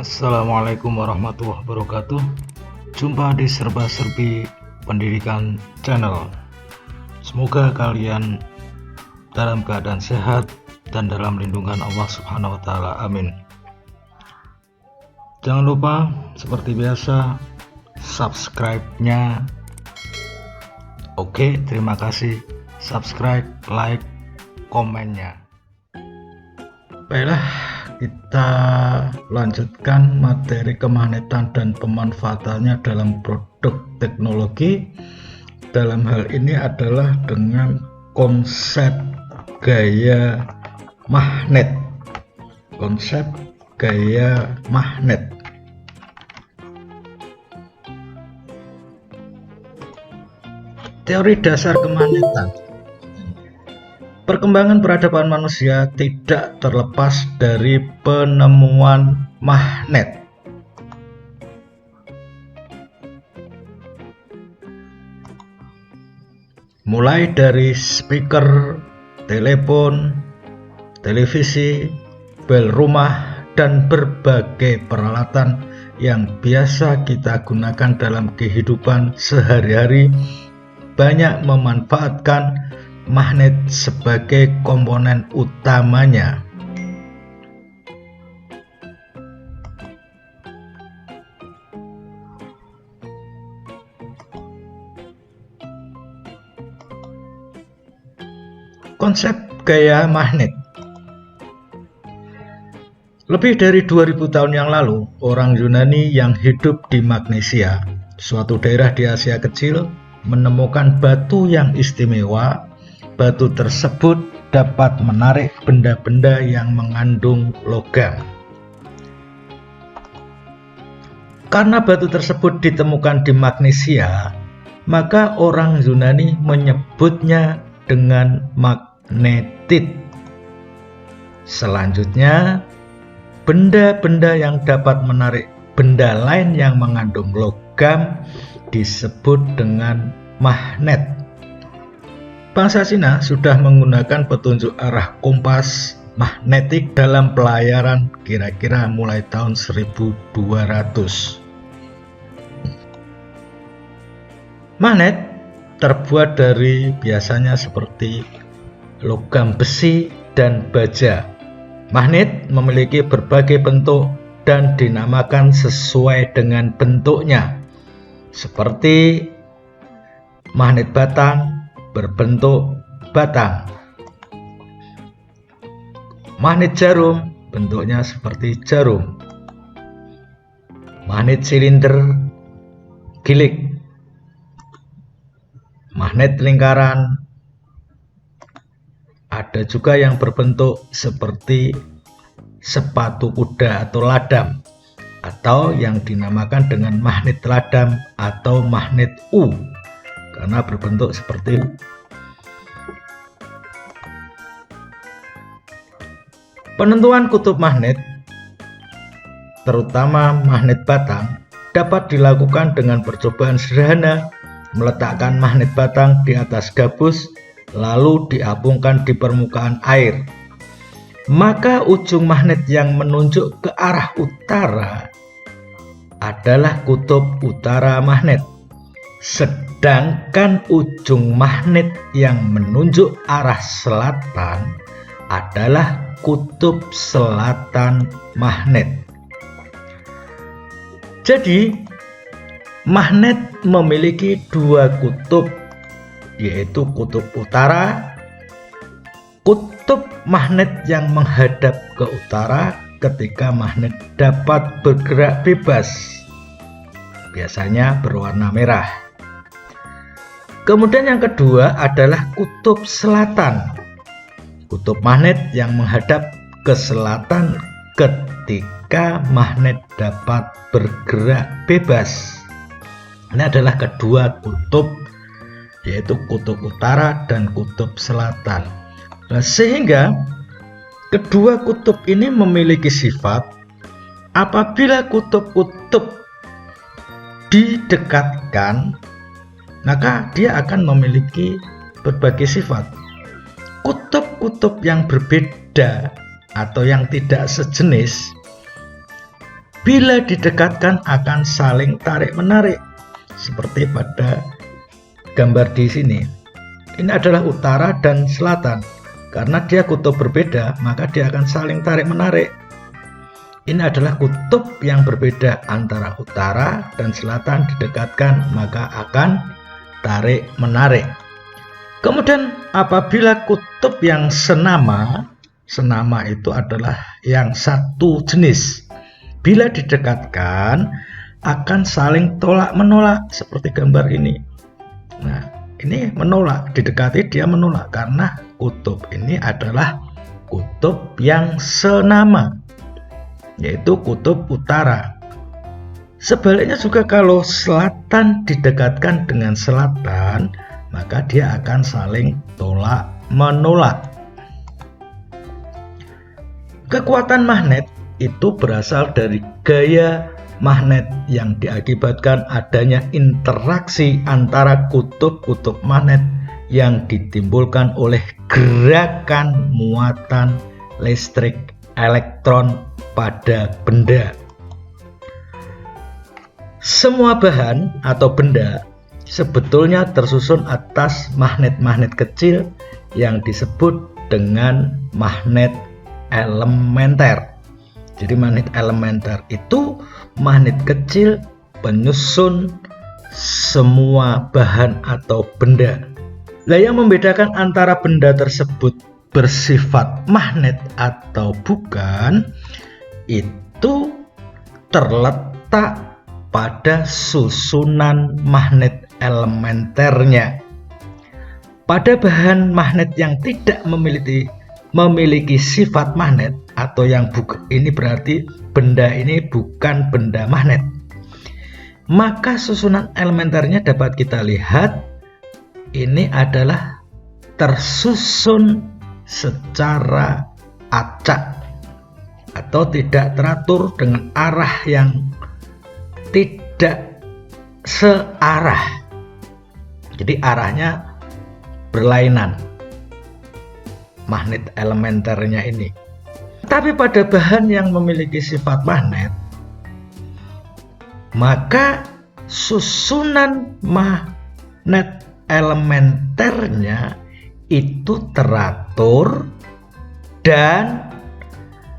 Assalamualaikum warahmatullahi wabarakatuh. Jumpa di Serba-Serbi Pendidikan Channel. Semoga kalian dalam keadaan sehat dan dalam lindungan Allah Subhanahu wa Ta'ala. Amin. Jangan lupa seperti biasa subscribe-nya. Oke, terima kasih. Subscribe, like, komennya. Baiklah, kita lanjutkan materi kemagnetan dan pemanfaatannya dalam produk teknologi. Dalam hal ini adalah dengan konsep gaya magnet. Konsep gaya magnet. Teori dasar kemagnetan. Perkembangan peradaban manusia tidak terlepas dari penemuan magnet. Mulai dari speaker, telepon, televisi, bel rumah, dan berbagai peralatan yang biasa kita gunakan dalam kehidupan sehari-hari banyak memanfaatkan magnet sebagai komponen utamanya. Konsep gaya magnet. Lebih dari 2000 tahun yang lalu, orang Yunani yang hidup di Magnesia, suatu daerah di Asia Kecil, menemukan batu yang istimewa. Batu tersebut dapat menarik benda-benda yang mengandung logam. Karena batu tersebut ditemukan di Magnesia, maka orang Yunani menyebutnya dengan magnetit. Selanjutnya, benda-benda yang dapat menarik benda lain yang mengandung logam disebut dengan magnet. Bangsa Cina sudah menggunakan petunjuk arah kompas magnetik dalam pelayaran kira-kira mulai tahun 1200. Magnet terbuat dari biasanya seperti logam besi dan baja. Magnet memiliki berbagai bentuk dan dinamakan sesuai dengan bentuknya, seperti magnet batang berbentuk batang, magnet jarum bentuknya seperti jarum, magnet silinder gilik, magnet lingkaran, ada juga yang berbentuk seperti sepatu kuda atau ladam, atau yang dinamakan dengan magnet ladam atau magnet U karena berbentuk seperti U. Penentuan kutub magnet, terutama magnet batang, dapat dilakukan dengan percobaan sederhana, meletakkan magnet batang di atas gabus lalu diapungkan di permukaan air. Maka ujung magnet yang menunjuk ke arah utara adalah kutub utara magnet, sedangkan ujung magnet yang menunjuk arah selatan adalah kutub selatan magnet. Jadi, magnet memiliki dua kutub, yaitu kutub utara. Kutub magnet yang menghadap ke utara ketika magnet dapat bergerak bebas, biasanya berwarna merah. Kemudian yang kedua adalah kutub selatan. Kutub magnet yang menghadap ke selatan ketika magnet dapat bergerak bebas. Ini adalah kedua kutub, yaitu kutub utara dan kutub selatan. Nah, sehingga kedua kutub ini memiliki sifat apabila kutub-kutub didekatkan, maka dia akan memiliki berbagai sifat. Kutub-kutub yang berbeda atau yang tidak sejenis Bila didekatkan akan saling tarik-menarik. Seperti pada gambar di sini. Ini adalah utara dan selatan. Karena dia kutub berbeda, maka dia akan saling tarik-menarik. Ini adalah kutub yang berbeda antara utara dan selatan didekatkan, maka akan tarik-menarik. Kemudian apabila kutub yang senama itu adalah yang satu jenis. Bila didekatkan akan saling tolak-menolak seperti gambar ini. Nah, ini menolak, didekati dia menolak karena kutub ini adalah kutub yang senama, yaitu kutub utara. Sebaliknya juga kalau selatan didekatkan dengan selatan, maka dia akan saling tolak-menolak. Kekuatan magnet itu berasal dari gaya magnet yang diakibatkan adanya interaksi antara kutub-kutub magnet yang ditimbulkan oleh gerakan muatan listrik elektron pada benda. Semua bahan atau benda sebetulnya tersusun atas magnet-magnet kecil yang disebut dengan magnet elementer. Jadi magnet elementer itu magnet kecil penyusun semua bahan atau benda. Nah, yang membedakan antara benda tersebut bersifat magnet atau bukan itu terletak pada susunan magnet elementernya. Pada bahan magnet yang tidak memiliki sifat magnet atau yang ini berarti benda ini bukan benda magnet, maka susunan elementernya dapat kita lihat ini adalah tersusun secara acak atau tidak teratur dengan arah yang tidak searah. Jadi arahnya berlainan magnet elementernya ini. Tapi pada bahan yang memiliki sifat magnet, maka susunan magnet elementernya itu teratur dan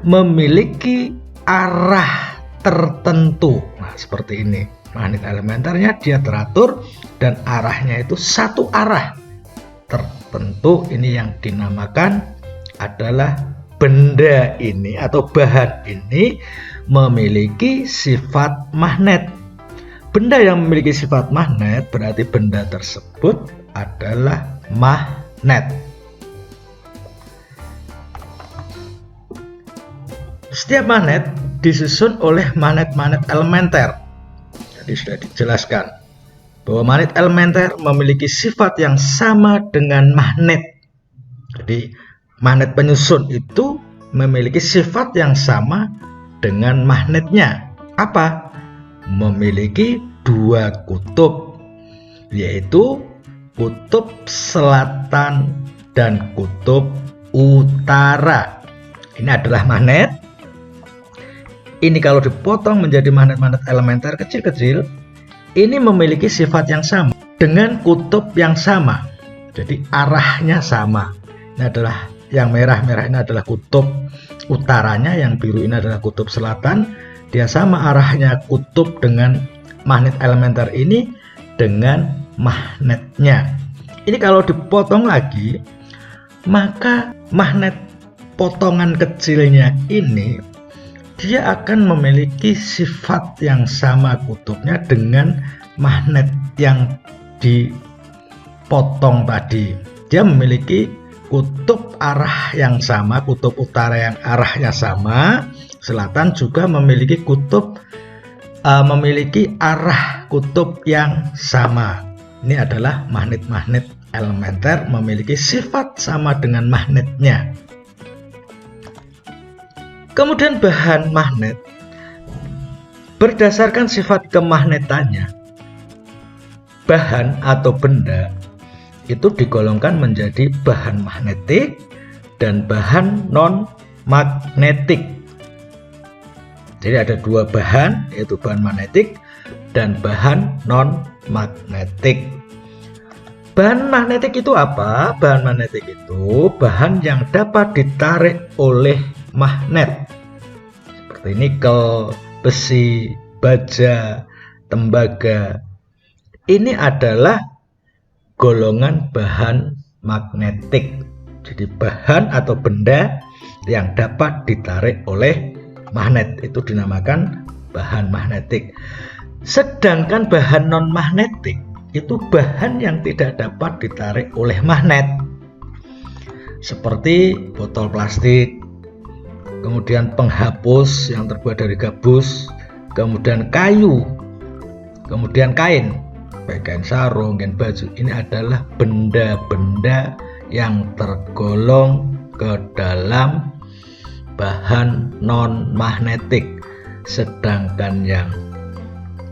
memiliki arah tertentu. Nah, seperti ini. Magnet elementernya dia teratur dan arahnya itu satu arah tertentu. Ini yang dinamakan adalah benda ini atau bahan ini memiliki sifat magnet. Benda yang memiliki sifat magnet berarti benda tersebut adalah magnet. Setiap magnet disusun oleh magnet-magnet elementer. Jadi sudah dijelaskan bahwa magnet elementer memiliki sifat yang sama dengan magnet. Jadi magnet penyusun itu memiliki sifat yang sama dengan magnetnya. Apa? Memiliki dua kutub, yaitu kutub selatan dan kutub utara. Ini adalah magnet. Ini kalau dipotong menjadi magnet-magnet elementer kecil-kecil, ini memiliki sifat yang sama dengan kutub yang sama. Jadi arahnya sama. Ini adalah yang merah-merah ini adalah kutub utaranya, yang biru ini adalah kutub selatan. Dia sama arahnya kutub dengan magnet elementer ini dengan magnetnya. Ini kalau dipotong lagi, maka magnet potongan kecilnya ini dia akan memiliki sifat yang sama kutubnya dengan magnet yang dipotong tadi. Dia memiliki kutub arah yang sama, kutub utara yang arahnya sama. Selatan juga memiliki arah kutub yang sama. Ini adalah magnet-magnet elementer memiliki sifat sama dengan magnetnya. Kemudian bahan magnet berdasarkan sifat kemagnetannya, bahan atau benda itu digolongkan menjadi bahan magnetik dan bahan non magnetik. Jadi ada dua bahan, yaitu bahan magnetik dan bahan non-magnetik. Bahan magnetik itu apa? Bahan magnetik itu bahan yang dapat ditarik oleh magnet, seperti nikel, besi, baja, tembaga. Ini adalah golongan bahan magnetik. Jadi bahan atau benda yang dapat ditarik oleh magnet itu dinamakan bahan magnetik. Sedangkan bahan non-magnetik itu bahan yang tidak dapat ditarik oleh magnet, seperti botol plastik, kemudian penghapus yang terbuat dari gabus, kemudian kayu, kemudian kain, baik kain sarung, kain baju. Ini adalah benda-benda yang tergolong ke dalam bahan non-magnetik. Sedangkan yang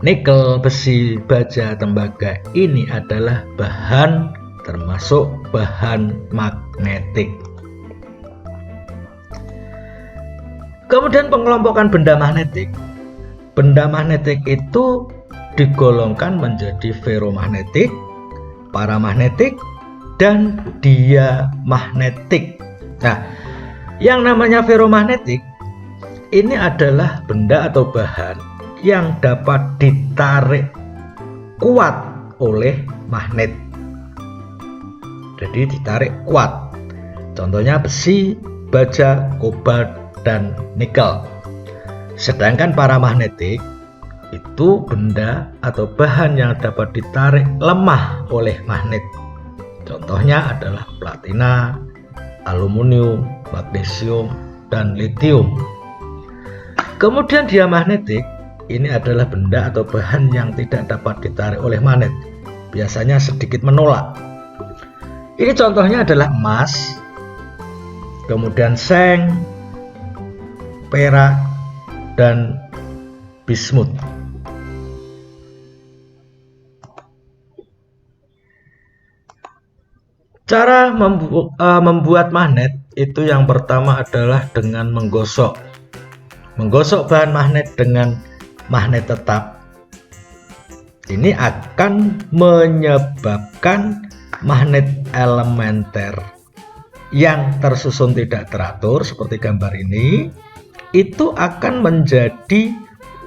nikel, besi, baja, tembaga ini adalah bahan termasuk bahan magnetik. Kemudian pengelompokan benda magnetik. Benda magnetik itu digolongkan menjadi feromagnetik, paramagnetik, dan diamagnetik. Nah, yang namanya feromagnetik ini adalah benda atau bahan yang dapat ditarik kuat oleh magnet. Jadi ditarik kuat. Contohnya besi, baja, kobalt, dan nikel. Sedangkan paramagnetik itu benda atau bahan yang dapat ditarik lemah oleh magnet. Contohnya adalah platina, aluminium, magnesium, dan litium. Kemudian diamagnetik ini adalah benda atau bahan yang tidak dapat ditarik oleh magnet, biasanya sedikit menolak. Ini contohnya adalah emas, kemudian seng, perak, dan bismut. Cara membuat magnet itu yang pertama adalah dengan menggosok. Menggosok bahan magnet dengan magnet tetap ini akan menyebabkan magnet elementer yang tersusun tidak teratur seperti gambar ini itu akan menjadi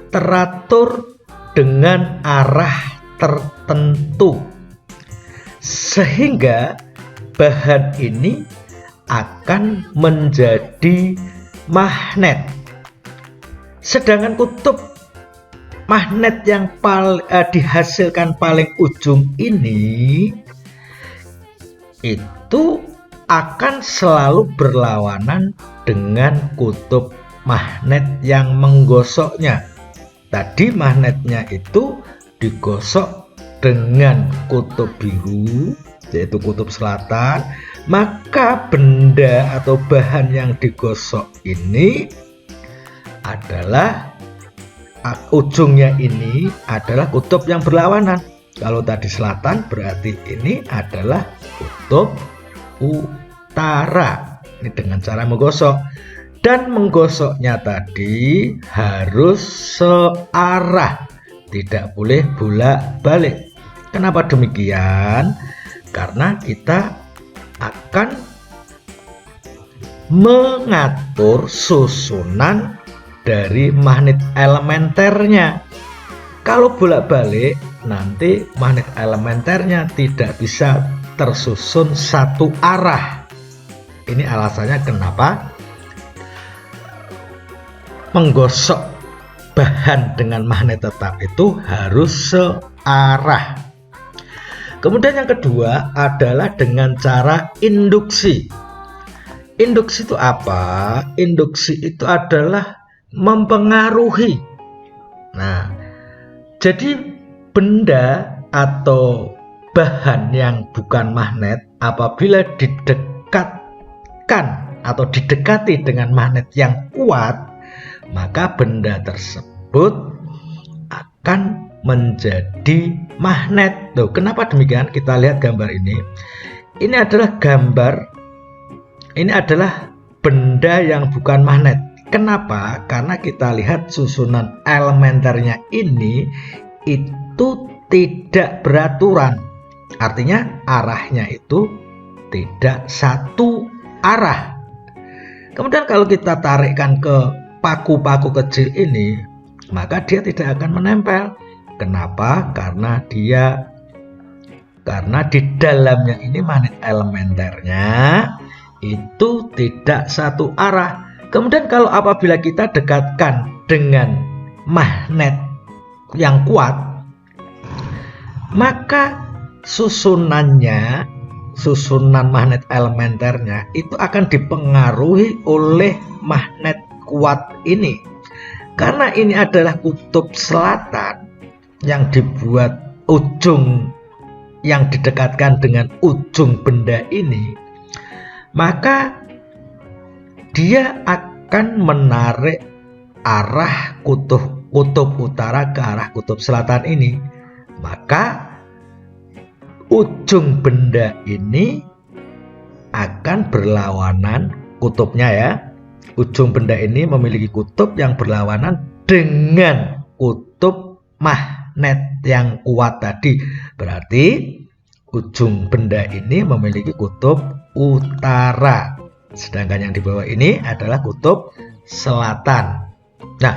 teratur dengan arah tertentu, sehingga bahan ini akan menjadi magnet. Sedangkan kutub magnet yang dihasilkan paling ujung ini itu akan selalu berlawanan dengan kutub magnet yang menggosoknya. Tadi magnetnya itu digosok dengan kutub biru, yaitu kutub selatan, maka benda atau bahan yang digosok ini adalah ujungnya ini adalah kutub yang berlawanan. Kalau tadi selatan berarti ini adalah kutub utara. Ini dengan cara menggosok, dan menggosoknya tadi harus searah, tidak boleh bolak-balik. Kenapa demikian? Karena kita akan mengatur susunan dari magnet elementernya. Kalau bolak-balik nanti magnet elementernya tidak bisa tersusun satu arah. Ini alasannya kenapa menggosok bahan dengan magnet tetap itu harus searah. Kemudian yang kedua adalah dengan cara induksi. Induksi itu apa? Induksi itu adalah mempengaruhi. Nah, jadi benda atau bahan yang bukan magnet apabila didekatkan atau didekati dengan magnet yang kuat, maka benda tersebut akan menjadi magnet. Tuh, kenapa demikian? Kita lihat gambar ini. Ini adalah gambar. Ini adalah benda yang bukan magnet. Kenapa? Karena kita lihat susunan elementernya ini itu tidak beraturan. Artinya arahnya itu tidak satu arah. Kemudian kalau kita tarikkan ke paku-paku kecil ini, maka dia tidak akan menempel. Kenapa? Karena di dalamnya ini magnet elementernya itu tidak satu arah. Kemudian kalau apabila kita dekatkan dengan magnet yang kuat, maka susunan magnet elementernya itu akan dipengaruhi oleh magnet kuat ini. Karena ini adalah kutub selatan yang dibuat ujung yang didekatkan dengan ujung benda ini, maka dia akan menarik arah kutub utara ke arah kutub selatan ini. Maka ujung benda ini akan berlawanan kutubnya ya. Ujung benda ini memiliki kutub yang berlawanan dengan kutub magnet yang kuat tadi. Berarti ujung benda ini memiliki kutub utara, sedangkan yang di bawah ini adalah kutub selatan. Nah,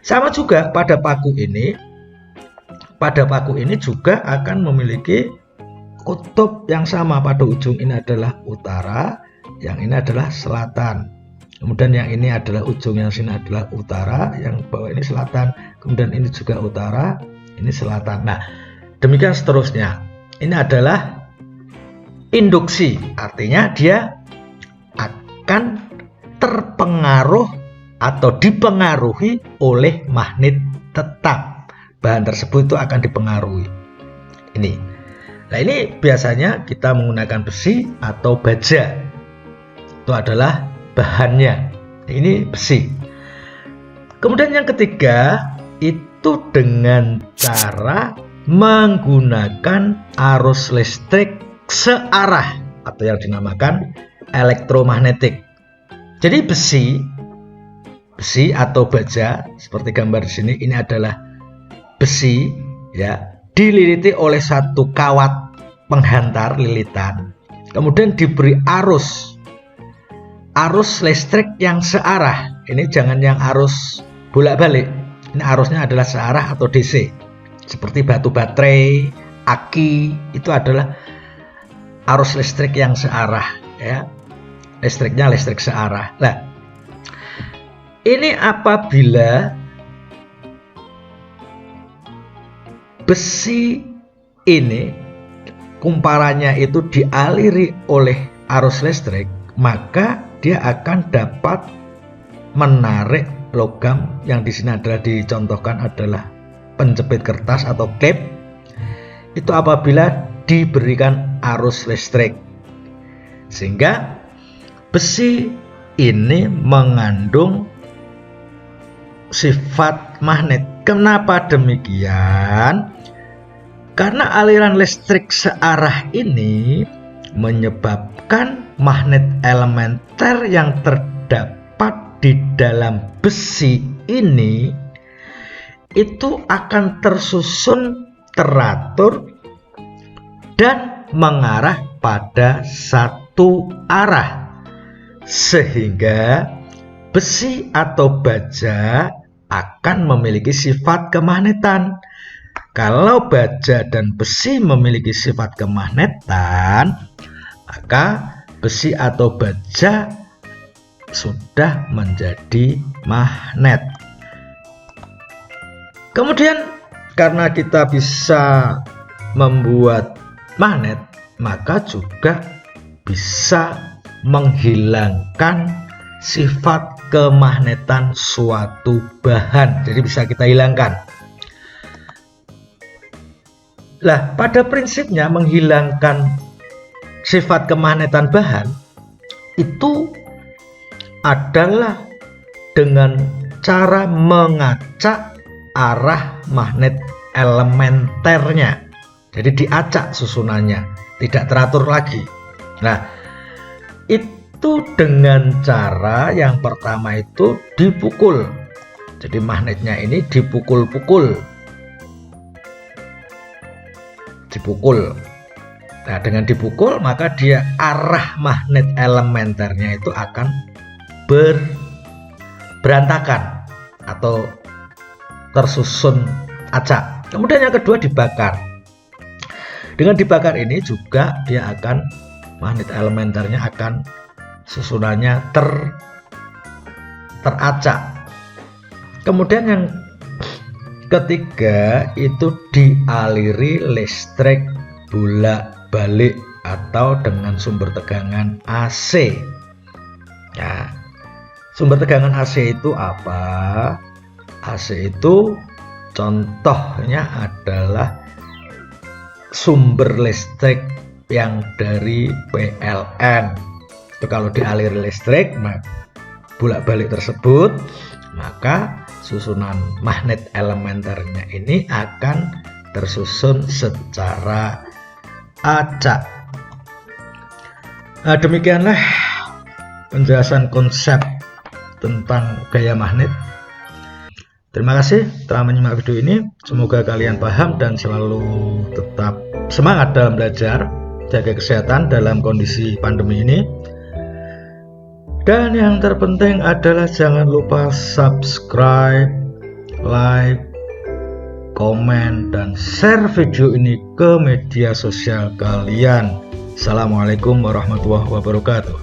sama juga pada paku ini. Pada paku ini juga akan memiliki kutub yang sama. Pada ujung ini adalah utara, yang ini adalah selatan. Kemudian yang ini adalah ujung yang sini adalah utara, yang bawah ini selatan. Kemudian ini juga utara, ini selatan. Nah, demikian seterusnya. Ini adalah induksi, artinya dia akan terpengaruh atau dipengaruhi oleh magnet tetap. Bahan tersebut itu akan dipengaruhi. Ini. Nah, ini biasanya kita menggunakan besi atau baja. Itu adalah bahannya. Ini besi. Kemudian yang ketiga itu dengan cara menggunakan arus listrik searah atau yang dinamakan elektromagnetik. Jadi besi atau baja seperti gambar di sini, ini adalah besi ya, dililiti oleh satu kawat penghantar lilitan. Kemudian diberi arus listrik yang searah. Ini jangan yang arus bolak-balik. Ini arusnya adalah searah atau DC. Seperti batu baterai, aki, itu adalah arus listrik yang searah ya. Listriknya listrik searah. Nah, ini apabila besi ini kumparannya itu dialiri oleh arus listrik, maka dia akan dapat menarik logam yang di sini adalah dicontohkan adalah penjepit kertas atau klip. Itu apabila diberikan arus listrik, sehingga besi ini mengandung sifat magnet. Kenapa demikian? Karena aliran listrik searah ini menyebabkan magnet elementer yang terdapat di dalam besi ini itu akan tersusun, teratur, dan mengarah pada satu arah, sehingga besi atau baja akan memiliki sifat kemagnetan. Kalau baja dan besi memiliki sifat kemagnetan, maka besi atau baja sudah menjadi magnet. Kemudian karena kita bisa membuat magnet, maka juga bisa menghilangkan sifat kemagnetan suatu bahan. Jadi bisa kita hilangkan. Lah, pada prinsipnya menghilangkan sifat kemagnetan bahan itu adalah dengan cara mengacak arah magnet elementernya. Jadi diacak susunannya, tidak teratur lagi. Nah, itu dengan cara yang pertama itu dipukul. Jadi magnetnya ini dipukul-pukul. Nah, dengan dipukul maka dia arah magnet elementernya itu akan berantakan atau tersusun acak. Kemudian yang kedua dibakar. Dengan dibakar ini juga dia akan magnet elementernya akan susunannya teracak. Kemudian yang ketiga itu dialiri listrik bolak-balik atau dengan sumber tegangan AC. Nah, sumber tegangan AC itu apa? AC itu contohnya adalah sumber listrik yang dari PLN. Itu kalau dialiri listrik bolak-balik tersebut, maka susunan magnet elementernya ini akan tersusun secara acak. Nah, demikianlah penjelasan konsep tentang gaya magnet. Terima kasih telah menyimak video ini. Semoga kalian paham dan selalu tetap semangat dalam belajar, jaga kesehatan dalam kondisi pandemi ini. Dan yang terpenting adalah jangan lupa subscribe, like, komen, dan share video ini ke media sosial kalian. Assalamualaikum warahmatullahi wabarakatuh.